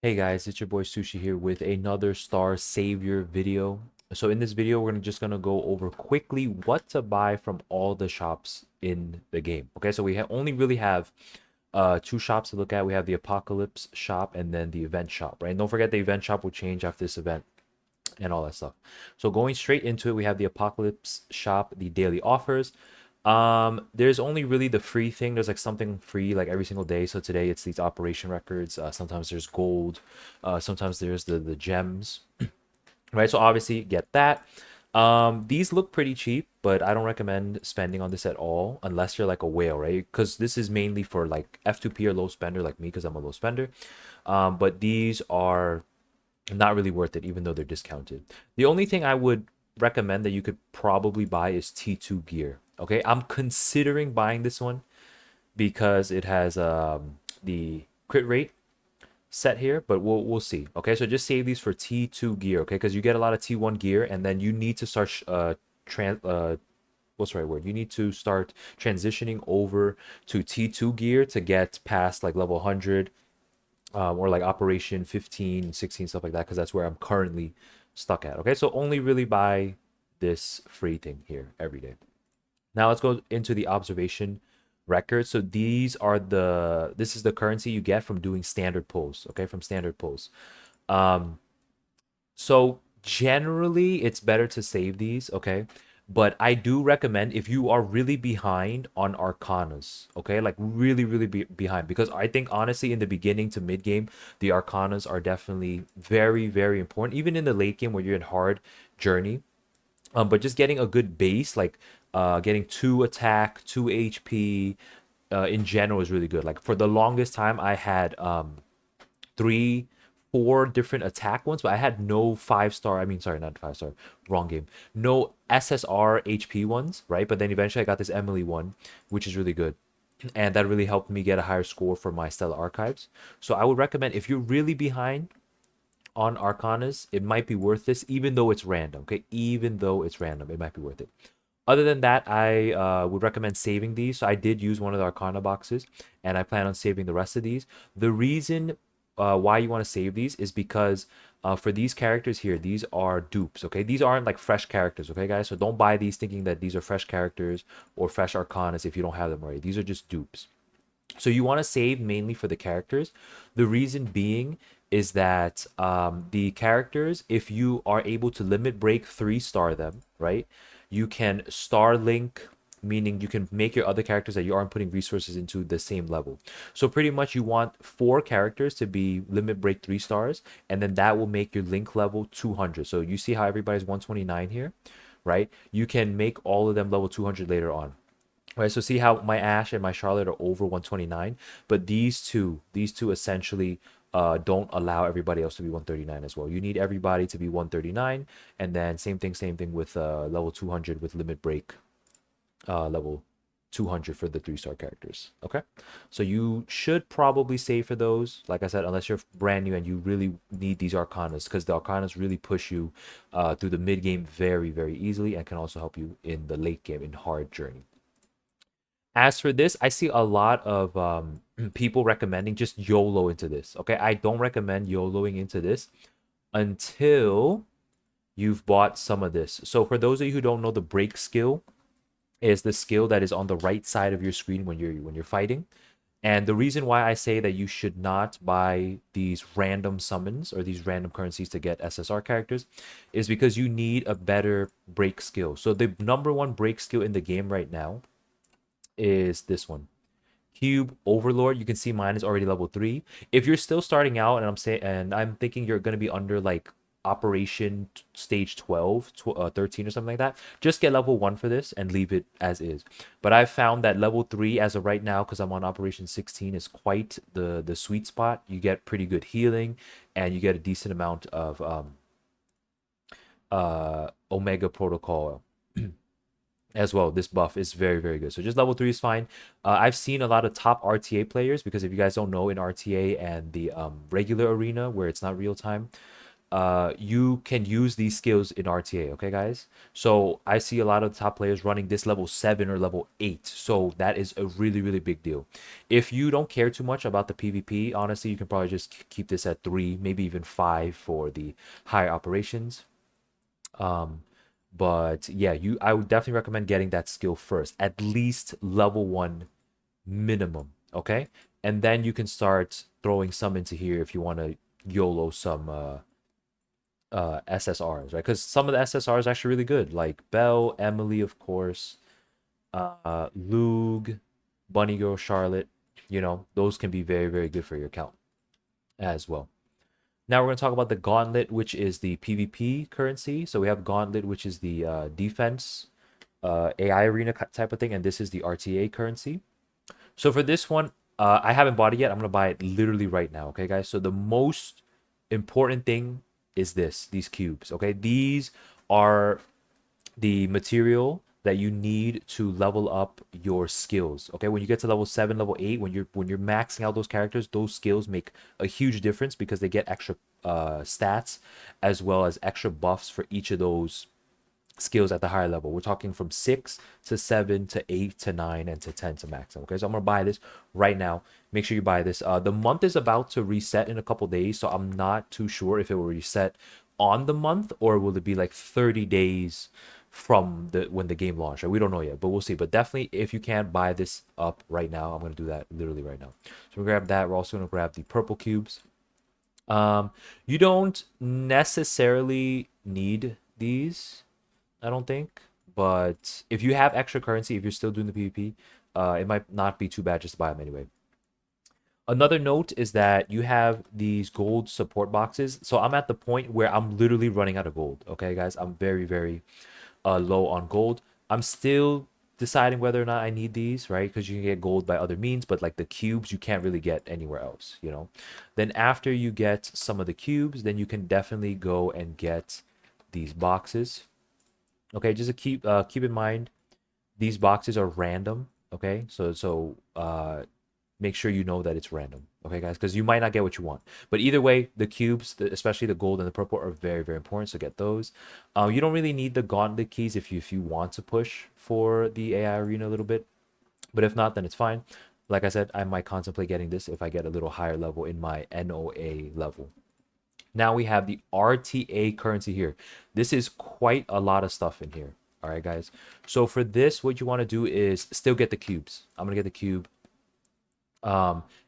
Hey guys, it's your boy Sushi here with another Star Savior video. So in this video, we're just gonna go over quickly what to buy from all the shops in the game. Okay, so we only really have two shops to look at. We have the Apocalypse shop and then the event shop, right? And don't forget the event shop will change after this event and all that stuff. So going straight into it, we have the Apocalypse shop, the daily offers. There's only really the free thing. There's like something free like every single day. So today it's these operation records. Sometimes there's gold. Sometimes there's the gems, right? So obviously get that. These look pretty cheap, but I don't recommend spending on this at all unless you're like a whale, right? Because this is mainly for like F2P or low spender like me, because I'm a low spender. But these are not really worth it, even though they're discounted. The only thing I would recommend that you could probably buy is T2 gear. Okay, I'm considering buying this one because it has the crit rate set here, but we'll see. Okay, so just save these for T2 gear, okay? Because you get a lot of T1 gear, and then you need to start what's the right word? You need to start transitioning over to T2 gear to get past like level 100 or like operation 15, 16, stuff like that, because that's where I'm currently stuck at. Okay, so only really buy this free thing here every day. Now let's go into the observation records. So this is the currency you get from doing standard pulls, okay, from standard pulls. Um, so generally it's better to save these, okay? But I do recommend if you are really behind on Arcanas, okay? Like really, really behind. Because I think honestly in the beginning to mid game, the Arcanas are definitely very, very important. Even in the late game where you're in hard journey. But just getting a good base, like getting 2 attack, 2 HP in general is really good. Like for the longest time I had 3 4 different attack ones, but I had no 5 star, I mean sorry, not 5 star, wrong game, no SSR HP ones, right? But then eventually I got this Emily one, which is really good, and that really helped me get a higher score for my Stella Archives. So I would recommend, if you're really behind on Arcanas, it might be worth this, even though it's random. Okay, even though it's random, it might be worth it. Other than that, I would recommend saving these. So I did use one of the Arcana boxes, and I plan on saving the rest of these. The reason why you want to save these is because for these characters here, these are dupes. Okay, these aren't like fresh characters. Okay, guys, so don't buy these thinking that these are fresh characters or fresh Arcanas if you don't have them already. These are just dupes. So you want to save mainly for the characters. The reason being is that the characters, if you are able to limit break 3 star them, right? You can star link, meaning you can make your other characters that you aren't putting resources into the same level. So pretty much you want 4 characters to be limit break 3 stars, and then that will make your link level 200. So you see how everybody's 129 here, right? You can make all of them level 200 later on. Right, so see how my Ash and my Charlotte are over 129, but these two essentially don't allow everybody else to be 139 as well. You need everybody to be 139, and then same thing with level 200 with limit break level 200 for the 3 star characters. Okay, so you should probably save for those. Like I said, unless you're brand new and you really need these Arcanas, because the Arcanas really push you through the mid game very, very easily and can also help you in the late game in hard journey. As for this, I see a lot of people recommending just YOLO into this. Okay, I don't recommend YOLOing into this until you've bought some of this. So for those of you who don't know, the break skill is the skill that is on the right side of your screen when you're fighting. And the reason why I say that you should not buy these random summons or these random currencies to get SSR characters is because you need a better break skill. So the number one break skill in the game right now is this one, Cube Overlord. You can see mine is already level 3. If you're still starting out, and I'm thinking you're going to be under like operation stage 12, 13 or something like that, just get level 1 for this and leave it as is. But I've found that level 3 as of right now, because I'm on operation 16, is quite the sweet spot. You get pretty good healing, and you get a decent amount of Omega Protocol as well. This buff is very, very good. So just level 3 is fine. I've seen a lot of top RTA players, because if you guys don't know, in RTA and the regular arena where it's not real time, you can use these skills in RTA, okay, guys? So I see a lot of the top players running this level 7 or level 8. So that is a really, really big deal. If you don't care too much about the PvP, honestly, you can probably just keep this at 3, maybe even 5 for the higher operations. Um, but yeah, I would definitely recommend getting that skill first, at least level 1 minimum, okay? And then you can start throwing some into here if you want to YOLO some SSRs, right? Because some of the SSRs are actually really good, like Belle, Emily, of course, Lug, Bunny Girl, Charlotte. You know, those can be very, very good for your account as well. Now we're going to talk about the Gauntlet, which is the PvP currency. So we have Gauntlet, which is the defense AI arena type of thing, and this is the RTA currency. So for this one, I haven't bought it yet. I'm gonna buy it literally right now. Okay, guys. So the most important thing is these cubes. Okay, these are the material that you need to level up your skills. Okay, when you get to level 7, level 8, when you're maxing out those characters, those skills make a huge difference because they get extra stats as well as extra buffs for each of those skills at the higher level. We're talking from 6 to 7 to 8 to 9 and to 10 to maximum. Okay, so I'm gonna buy this right now. Make sure you buy this. The month is about to reset in a couple days, so I'm not too sure if it will reset on the month or will it be like 30 days from the when the game launched. We don't know yet, but we'll see. But definitely, if you can buy this up right now, I'm gonna do that literally right now. So we grab that. We're also gonna grab the purple cubes. You don't necessarily need these, I don't think. But if you have extra currency, if you're still doing the PvP, it might not be too bad just to buy them anyway. Another note is that you have these gold support boxes. So I'm at the point where I'm literally running out of gold. Okay, guys, I'm very, very low on gold. I'm still deciding whether or not I need these, right? Because you can get gold by other means, but like the cubes, you can't really get anywhere else, you know? Then after you get some of the cubes, then you can definitely go and get these boxes. Okay, just to keep in mind, these boxes are random. Okay, so make sure you know that it's random. Okay, guys, because you might not get what you want. But either way, the cubes, especially the gold and the purple, are very, very important. So get those. You don't really need the gauntlet keys if you want to push for the AI arena a little bit. But if not, then it's fine. Like I said, I might contemplate getting this if I get a little higher level in my NOA level. Now we have the RTA currency here. This is quite a lot of stuff in here. All right, guys. So for this, what you want to do is still get the cubes. I'm going to get the cube.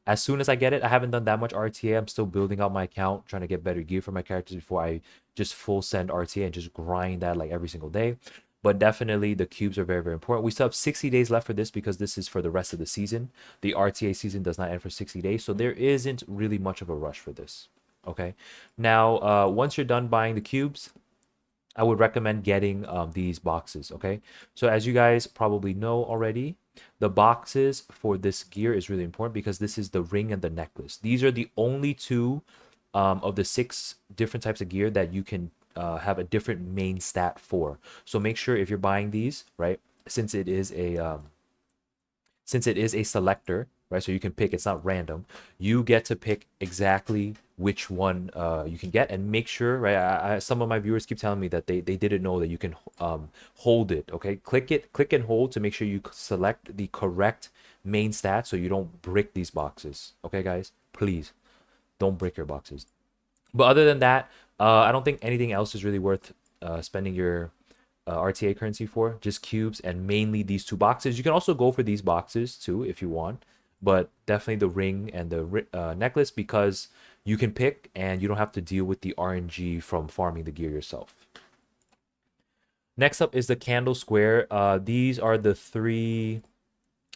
As soon as I get it, I haven't done that much RTA. I'm still building out my account, trying to get better gear for my characters before I just full send RTA and just grind that like every single day. But definitely the cubes are very, very important. We still have 60 days left for this because this is for the rest of the season. The RTA season does not end for 60 days. So there isn't really much of a rush for this. Okay. Now, once you're done buying the cubes, I would recommend getting these boxes. Okay. So as you guys probably know already, the boxes for this gear is really important because this is the ring and the necklace. These are the only two of the 6 different types of gear that you can have a different main stat for. So make sure if you're buying these, right, since it is a selector, right, so you can pick, it's not random, you get to pick exactly which one you can get, and make sure, right, some of my viewers keep telling me that they didn't know that you can hold it. Okay, click and hold to make sure you select the correct main stat so you don't brick these boxes. Okay, guys, please don't brick your boxes. But other than that, I don't think anything else is really worth spending your RTA currency for. Just cubes and mainly these 2 boxes. You can also go for these boxes too if you want, but definitely the ring and the necklace because you can pick and you don't have to deal with the RNG from farming the gear yourself. Next up is the Candle Square. These are the 3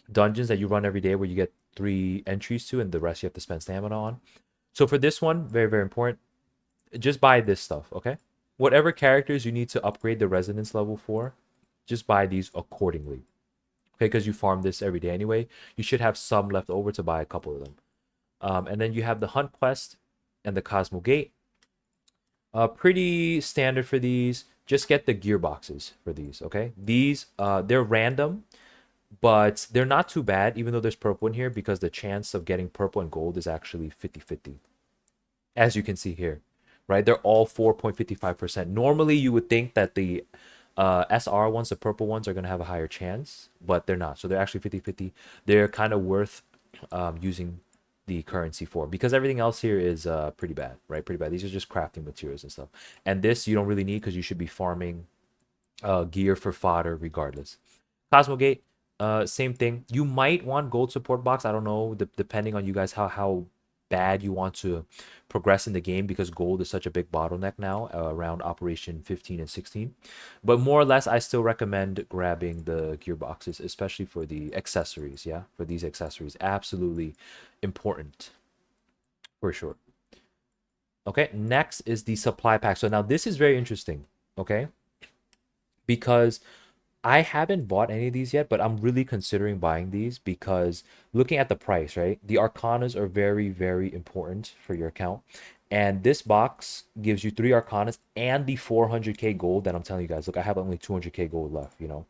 dungeons that you run every day where you get 3 entries to, and the rest you have to spend stamina on. So for this one, very, very important, just buy this stuff, okay? Whatever characters you need to upgrade the resonance level for, just buy these accordingly. Okay, because you farm this every day anyway. You should have some left over to buy a couple of them. And then you have the Hunt Quest and the Cosmo Gate. Pretty standard for these. Just get the gearboxes for these, okay? These, they're random, but they're not too bad, even though there's purple in here, because the chance of getting purple and gold is actually 50-50, as you can see here. right? They're all 4.55%. Normally, you would think that the SR ones, the purple ones, are going to have a higher chance, but they're not. So they're actually 50-50. They're kind of worth using the currency for, because everything else here is pretty bad, right? Pretty bad. These are just crafting materials and stuff. And this you don't really need because you should be farming gear for fodder regardless. Cosmogate, same thing. You might want gold support box. I don't know, depending on you guys how bad you want to progress in the game, because gold is such a big bottleneck now around Operation 15 and 16. But more or less, I still recommend grabbing the gear boxes, especially for the accessories. Yeah, for these accessories, absolutely important for sure. Okay, next is the supply pack. So now this is very interesting. Okay, because I haven't bought any of these yet, but I'm really considering buying these because looking at the price, right? The Arcanas are very, very important for your account. And this box gives you 3 Arcanas and the 400k gold that I'm telling you guys. Look, I have only 200k gold left, you know.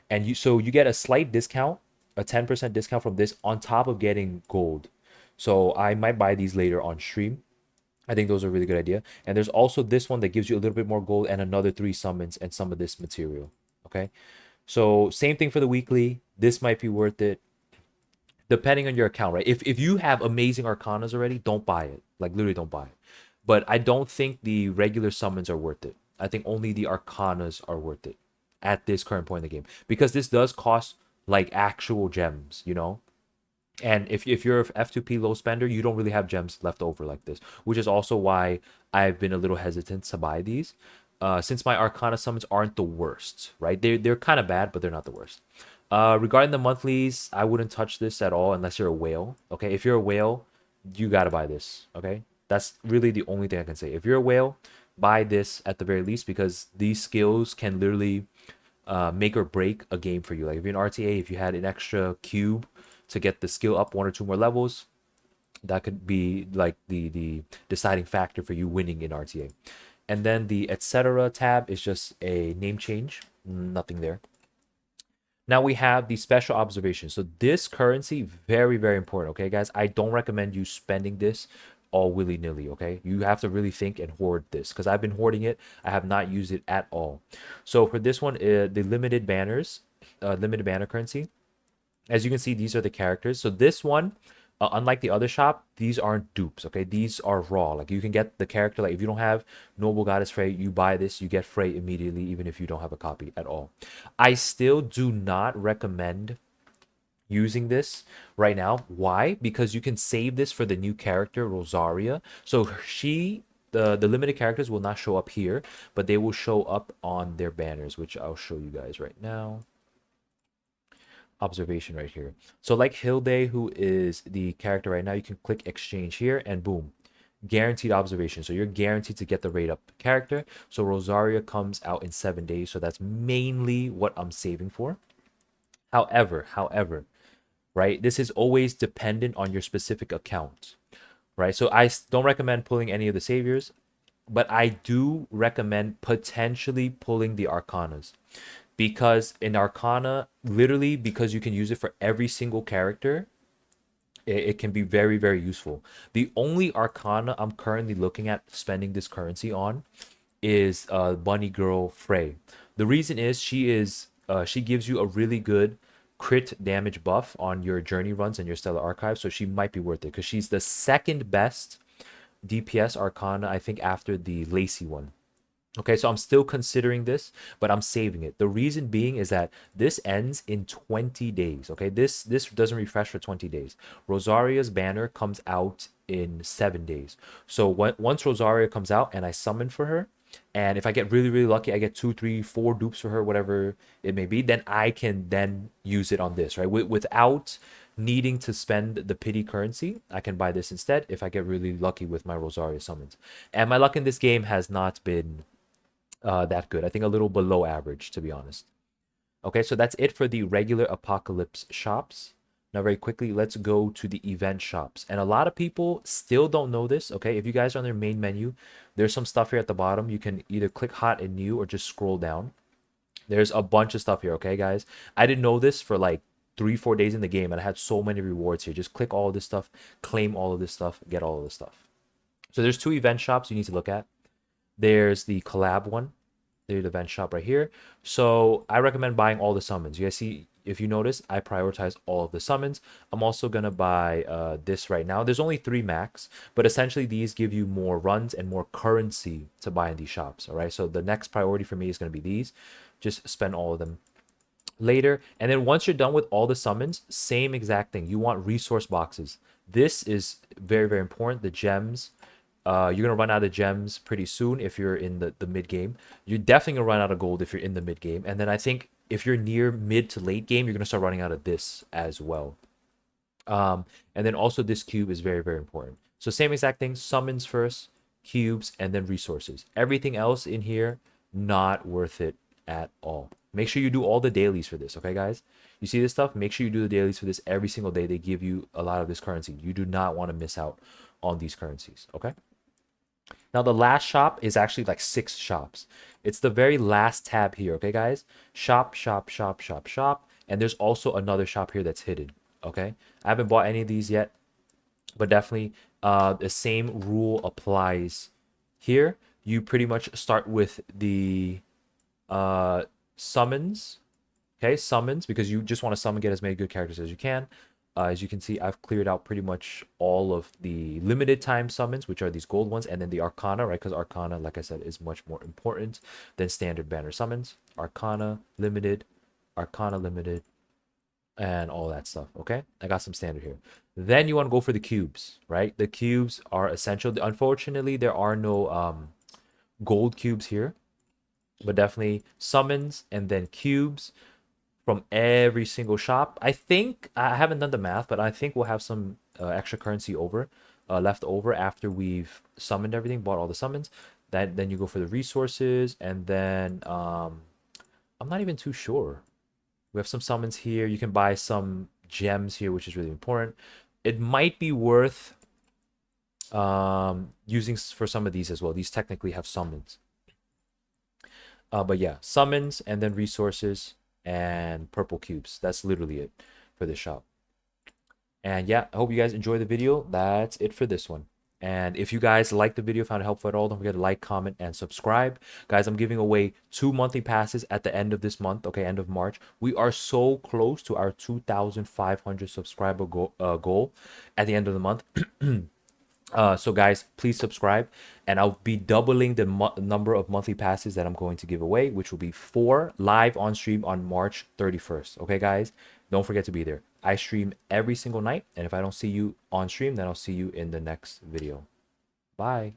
And you get a slight discount, a 10% discount from this on top of getting gold. So I might buy these later on stream. I think those are a really good idea. And there's also this one that gives you a little bit more gold and another 3 summons and some of this material. Okay. So same thing for the weekly. This might be worth it depending on your account, right? If you have amazing arcanas already, don't buy it. Like literally don't buy it. But I don't think the regular summons are worth it. I think only the arcanas are worth it at this current point in the game, because this does cost like actual gems, you know? And if you're a F2P low spender, you don't really have gems left over like this, which is also why I've been a little hesitant to buy these. Since my Arcana summons aren't the worst, right? They're kind of bad, but they're not the worst. Regarding the monthlies, I wouldn't touch this at all unless you're a whale. Okay, if you're a whale, you gotta buy this. Okay, that's really the only thing I can say. If you're a whale, buy this at the very least, because these skills can literally make or break a game for you. Like if you're an RTA, if you had an extra cube to get the skill up 1 or 2 more levels, that could be like the deciding factor for you winning in RTA. And then the etc. tab is just a name change, nothing there. Now we have the special observation. So this currency, very, very important. Okay, guys, I don't recommend you spending this all willy-nilly. Okay, you have to really think and hoard this, because I've been hoarding it. I have not used it at all. So for this one, the limited banners, limited banner currency, as you can see, these are the characters. So this one, unlike the other shop, these aren't dupes. Okay, these are raw. Like you can get the character. Like if you don't have Noble Goddess Frey, you buy this, you get Frey immediately, even if you don't have a copy at all. I still do not recommend using this right now. Why? Because you can save this for the new character Rosaria. So the limited characters will not show up here, but they will show up on their banners, which I'll show you guys right now. Observation right here. So like Hilde, who is the character right now, you can click exchange here and boom, guaranteed observation. So you're guaranteed to get the rate up character. So Rosaria comes out in 7 days. So that's mainly what I'm saving for. However, right, this is always dependent on your specific account, right? So I don't recommend pulling any of the saviors, but I do recommend potentially pulling the Arcanas, because in Arcana, literally, because you can use it for every single character, it can be very, very useful. The only Arcana I'm currently looking at spending this currency on is Bunny Girl Frey. The reason is she gives you a really good crit damage buff on your journey runs and your Stellar Archive, so she might be worth it because she's the second best DPS Arcana, I think, after the Lacey one. Okay, so I'm still considering this, but I'm saving it. The reason being is that this ends in 20 days. Okay, this doesn't refresh for 20 days. Rosaria's banner comes out in 7 days. So once Rosaria comes out and I summon for her, and if I get really, really lucky, I get 2, 3, 4 dupes for her, whatever it may be, then I can then use it on this, right? Without needing to spend the pity currency, I can buy this instead if I get really lucky with my Rosaria summons. And my luck in this game has not been that good. I think a little below average, to be honest. Okay, so that's it for the regular Apocalypse shops. Now, very quickly, let's go to the event shops. And a lot of people still don't know this, okay? If you guys are on their main menu, there's some stuff here at the bottom. You can either click hot and new or just scroll down. There's a bunch of stuff here, okay, guys? I didn't know this for like 3-4 days in the game, and I had so many rewards here. Just click all of this stuff, claim all of this stuff, get all of this stuff. So there's 2 event shops you need to look at. There's the collab one. There's the event shop right here. So I recommend buying all the summons. You guys see, if you notice, I prioritize all of the summons. I'm also gonna buy this right now. There's only 3 max, but essentially these give you more runs and more currency to buy in these shops. All right. So the next priority for me is gonna be these. Just spend all of them later. And then once you're done with all the summons, same exact thing. You want resource boxes. This is very, very important. The gems. You're gonna run out of gems pretty soon if you're in the mid game. You're definitely gonna run out of gold if you're in the mid game. And then I think if you're near mid to late game, you're gonna start running out of this as well. And then also this cube is very, very important. So same exact thing, summons first, cubes, and then resources. Everything else in here, not worth it at all. Make sure you do all the dailies for this, okay, guys? You see this stuff? Make sure you do the dailies for this every single day. They give you a lot of this currency. You do not want to miss out on these currencies, okay? Now, the last shop is actually like 6 shops. It's the very last tab here, okay, guys? Shop, shop, shop, shop, shop. And there's also another shop here that's hidden, okay? I haven't bought any of these yet, but definitely the same rule applies here. You pretty much start with the summons, okay? Summons, because you just want to summon, get as many good characters as you can. As you can see, I've cleared out pretty much all of the limited time summons, which are these gold ones, and then the Arcana, right? Because Arcana, like I said, is much more important than standard banner summons. Arcana limited, and all that stuff, okay? I got some standard here. Then you want to go for the cubes, right? The cubes are essential. Unfortunately, there are no gold cubes here, but definitely summons and then cubes from every single shop. I think I haven't done the math, but I think we'll have some extra currency left over after we've summoned everything, bought all the summons. Then you go for the resources, and then I'm not even too sure. We have some summons here. You can buy some gems here, which is really important. It might be worth using for some of these as well. These technically have summons. But yeah, summons and then resources and purple cubes. That's literally it for this shop. And yeah, I hope you guys enjoy the video. That's it for this one. And if you guys liked the video, found it helpful at all, don't forget to like, comment, and subscribe. Guys, I'm giving away 2 monthly passes at the end of this month, okay, end of March. We are so close to our 2,500 subscriber goal at the end of the month. So guys, please subscribe, and I'll be doubling the number of monthly passes that I'm going to give away, which will be 4 live on stream on March 31st. Okay, guys, don't forget to be there. I stream every single night, and if I don't see you on stream, then I'll see you in the next video. Bye.